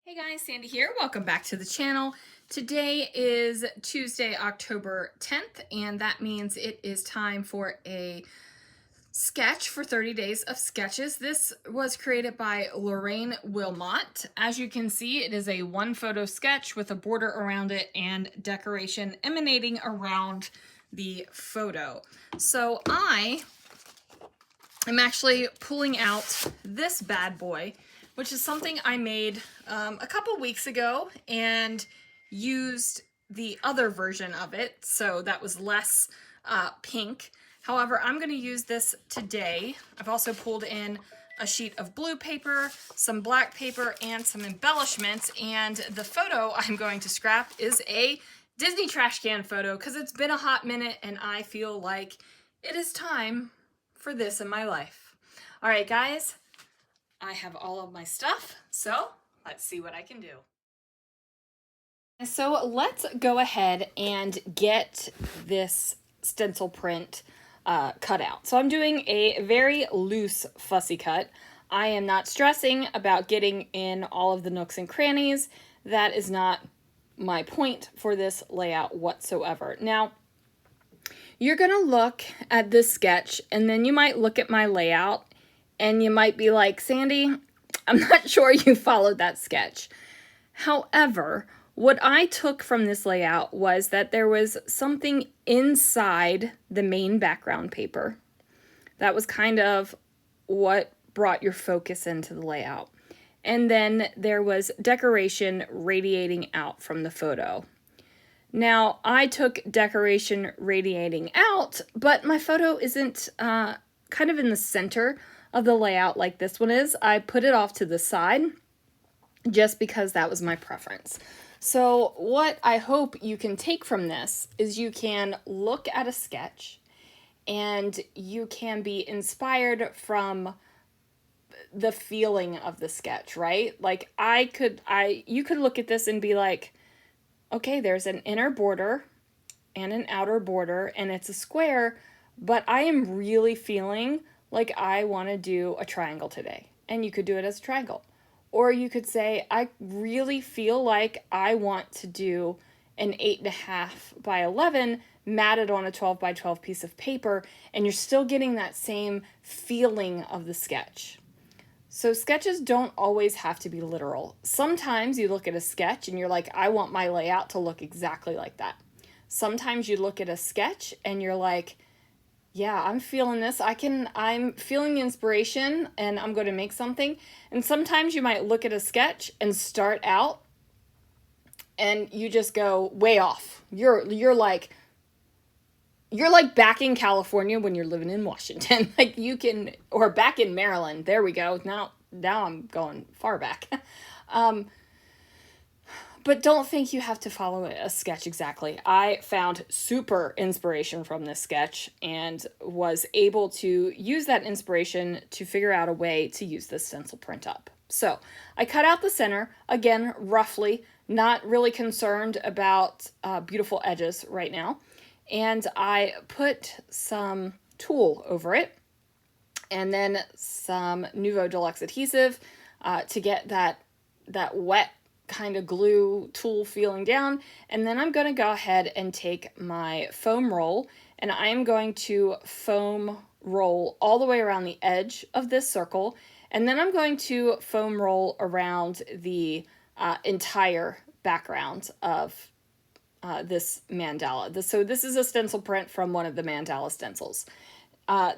Hey guys, Sandy here. Welcome back to the channel. Today is Tuesday, October 10th, and that means it is time for a sketch for 30 days of sketches. This was created by Lorraine Wilmot. As you can see, it is a one photo sketch with a border around it and decoration emanating around the photo. So I am actually pulling out this bad boy, which is something I made a couple weeks ago and used the other version of it, so that was less pink. However, I'm going to use this today. I've also pulled in a sheet of blue paper, some black paper, and some embellishments, and the photo I'm going to scrap is a Disney trash can photo because it's been a hot minute and I feel like it is time for this in my life. All right, guys. I have all of my stuff, so let's see what I can do. So let's go ahead and get this stencil print cut out. So I'm doing a very loose fussy cut. I am not stressing about getting in all of the nooks and crannies. That is not my point for this layout whatsoever. Now, you're gonna look at this sketch and then you might look at my layout and you might be like, Sandy, I'm not sure you followed that sketch. However, what I took from this layout was that there was something inside the main background paper. That was kind of what brought your focus into the layout. And then there was decoration radiating out from the photo. Now, I took decoration radiating out, but my photo isn't kind of in the center of the layout like this one is. I put it off to the side just because that was my preference. So what I hope you can take from this is you can look at a sketch and you can be inspired from the feeling of the sketch, right? Like you could look at this and be like, okay, there's an inner border and an outer border and it's a square, but I am really feeling like I want to do a triangle today, and you could do it as a triangle. Or you could say, I really feel like I want to do an 8.5 by 11 matted on a 12 by 12 piece of paper, and you're still getting that same feeling of the sketch. So sketches don't always have to be literal. Sometimes you look at a sketch and you're like, I want my layout to look exactly like that. Sometimes you look at a sketch and you're like, yeah, I'm feeling this. I'm feeling the inspiration and I'm going to make something. And sometimes you might look at a sketch and start out and you just go way off. You're like back in California when you're living in Washington. Like you can, or back in Maryland. There we go. Now I'm going far back. But don't think you have to follow a sketch exactly. I found super inspiration from this sketch and was able to use that inspiration to figure out a way to use this stencil print up. So I cut out the center, again, roughly, not really concerned about beautiful edges right now. And I put some tulle over it and then some Nouveau Deluxe adhesive to get that wet kind of glue tulle feeling down. And then I'm going to go ahead and take my foam roll and I am going to foam roll all the way around the edge of this circle. And then I'm going to foam roll around the entire background of this mandala. So this is a stencil print from one of the mandala stencils.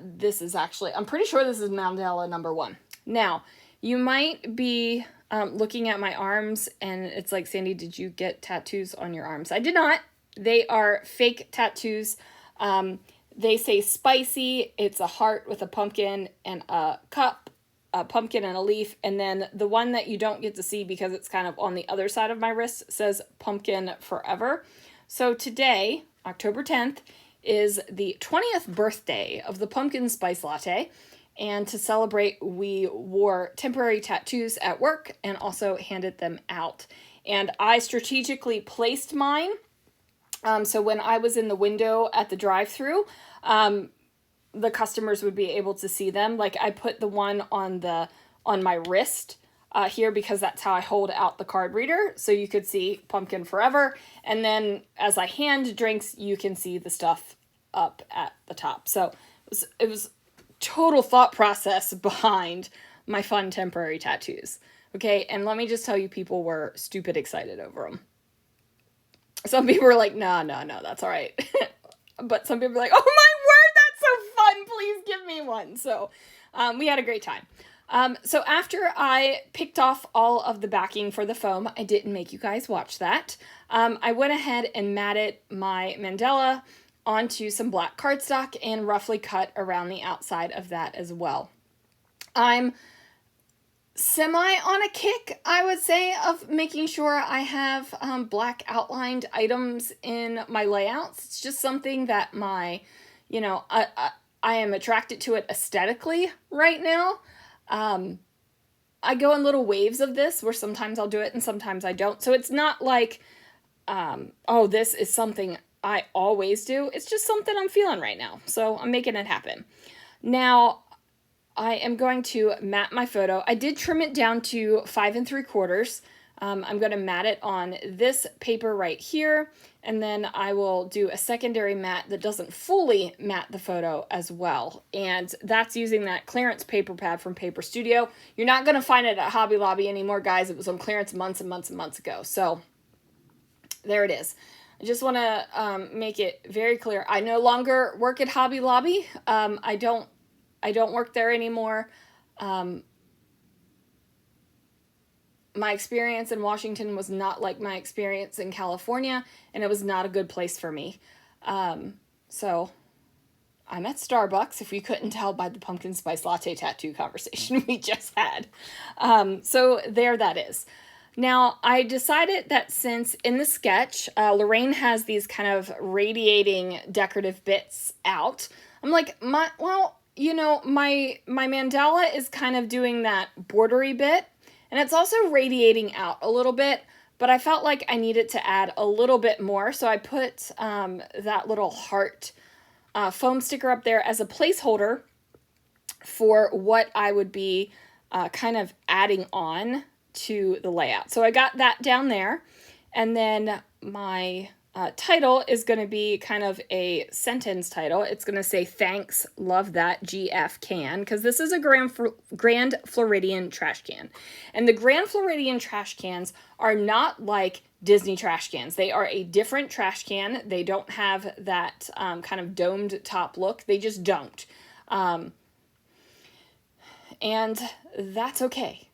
This is actually, I'm pretty sure this is mandala number 1. Now, you might be looking at my arms and it's like, Sandy, did you get tattoos on your arms? I did not. They are fake tattoos. They say spicy. It's a heart with a pumpkin and a cup, a pumpkin and a leaf. And then the one that you don't get to see because it's kind of on the other side of my wrist says pumpkin forever. So today, October 10th, is the 20th birthday of the pumpkin spice latte. And to celebrate, we wore temporary tattoos at work and also handed them out. And I strategically placed mine. So when I was in the window at the drive-thru, the customers would be able to see them. Like I put the one on my wrist here because that's how I hold out the card reader. So you could see pumpkin forever. And then as I hand drinks, you can see the stuff up at the top. So it was total thought process behind my fun temporary tattoos. Okay, and let me just tell you, people were stupid excited over them. Some people were like, no, that's all right. But some people were like, oh my word, that's so fun. Please give me one. So we had a great time. So after I picked off all of the backing for the foam, I didn't make you guys watch that. I went ahead and matted my mandala onto some black cardstock and roughly cut around the outside of that as well. I'm semi on a kick, I would say, of making sure I have black outlined items in my layouts. It's just something that I am attracted to it aesthetically right now. I go in little waves of this where sometimes I'll do it and sometimes I don't. So it's not like, oh, this is something I always do. It's just something I'm feeling right now. So I'm making it happen. Now, I am going to mat my photo. I did trim it down to 5 3/4. I'm going to mat it on this paper right here, and then I will do a secondary mat that doesn't fully mat the photo as well. And that's using that clearance paper pad from Paper Studio. You're not going to find it at Hobby Lobby anymore, guys. It was on clearance months and months and months ago. So there it is. I just want to make it very clear. I no longer work at Hobby Lobby. I don't work there anymore. My experience in Washington was not like my experience in California, and it was not a good place for me. So I'm at Starbucks, if you couldn't tell by the pumpkin spice latte tattoo conversation we just had. So there that is. Now, I decided that since in the sketch, Lorraine has these kind of radiating decorative bits out, I'm like, my mandala is kind of doing that bordery bit, and it's also radiating out a little bit, but I felt like I needed to add a little bit more, so I put that little heart foam sticker up there as a placeholder for what I would be kind of adding on to the layout. So I got that down there, and then my title is going to be kind of a sentence title. It's going to say, thanks, love that, GF can, because this is a Grand Floridian trash can. And the Grand Floridian trash cans are not like Disney trash cans. They are a different trash can. They don't have that kind of domed top look. They just don't. And that's okay.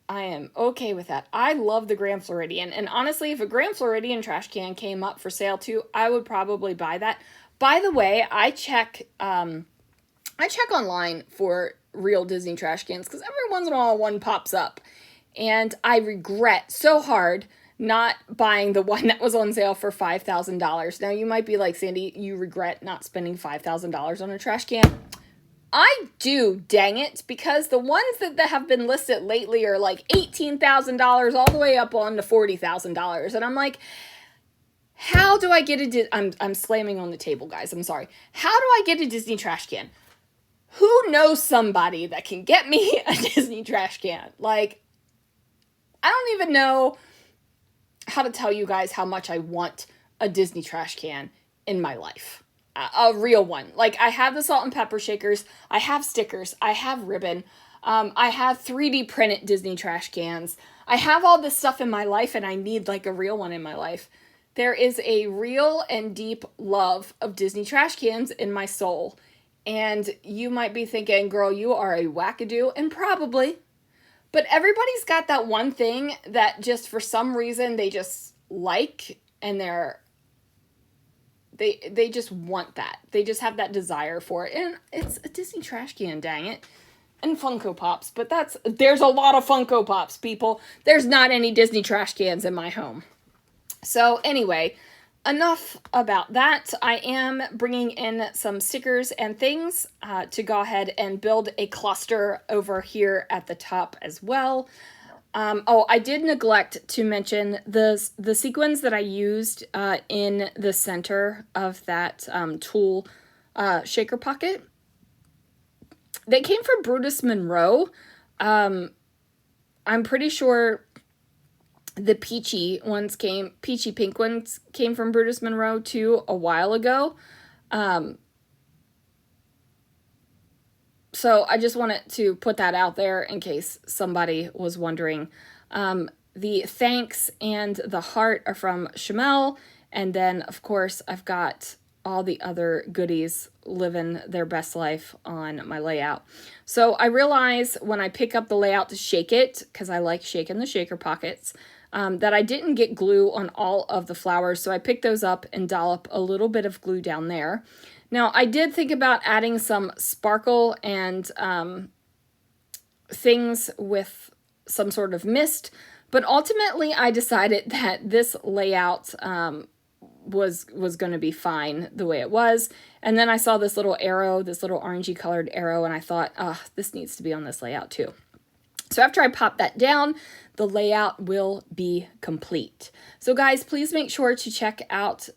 I am okay with that. I love the Grand Floridian. And honestly, if a Grand Floridian trash can came up for sale too, I would probably buy that. By the way, I check online for real Disney trash cans because every once in a while one pops up. And I regret so hard not buying the one that was on sale for $5,000. Now you might be like, Sandy, you regret not spending $5,000 on a trash can. I do, dang it, because the ones that have been listed lately are like $18,000 all the way up on to $40,000. And I'm like, how do I get I'm slamming on the table, guys. I'm sorry. How do I get a Disney trash can? Who knows somebody that can get me a Disney trash can? Like, I don't even know how to tell you guys how much I want a Disney trash can in my life. A real one. Like, I have the salt and pepper shakers, I have stickers, I have ribbon, I have 3D printed Disney trash cans. I have all this stuff in my life, and I need like a real one in my life. There is a real and deep love of Disney trash cans in my soul. And you might be thinking, girl, you are a wackadoo, and probably. But everybody's got that one thing that just for some reason they just like, and they just want that. They just have that desire for it. And it's a Disney trash can, dang it. And Funko Pops. But there's a lot of Funko Pops, people. There's not any Disney trash cans in my home. So anyway, enough about that. I am bringing in some stickers and things to go ahead and build a cluster over here at the top as well. I did neglect to mention the sequins that I used in the center of that tulle shaker pocket. They came from Brutus Monroe. I'm pretty sure the peachy pink ones came from Brutus Monroe too a while ago. So I just wanted to put that out there in case somebody was wondering. The thanks and the heart are from Chamel. And then, of course, I've got all the other goodies living their best life on my layout. So I realize when I pick up the layout to shake it, because I like shaking the shaker pockets, that I didn't get glue on all of the flowers. So I picked those up and dollop a little bit of glue down there. Now, I did think about adding some sparkle and things with some sort of mist, but ultimately I decided that this layout was going to be fine the way it was. And then I saw this little arrow, this little orangey colored arrow, and I thought, this needs to be on this layout too. So after I pop that down, the layout will be complete. So guys, please make sure to check out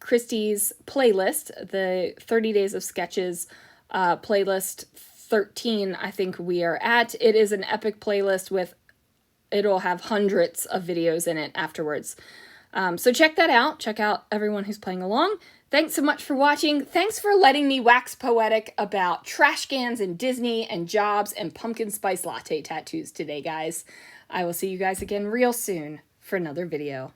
Christy's playlist, the 30 Days of Sketches playlist 13, I think we are at. It is an epic playlist with, it'll have hundreds of videos in it afterwards. So check that out. Check out everyone who's playing along. Thanks so much for watching. Thanks for letting me wax poetic about trash cans and Disney and jobs and pumpkin spice latte tattoos today, guys. I will see you guys again real soon for another video.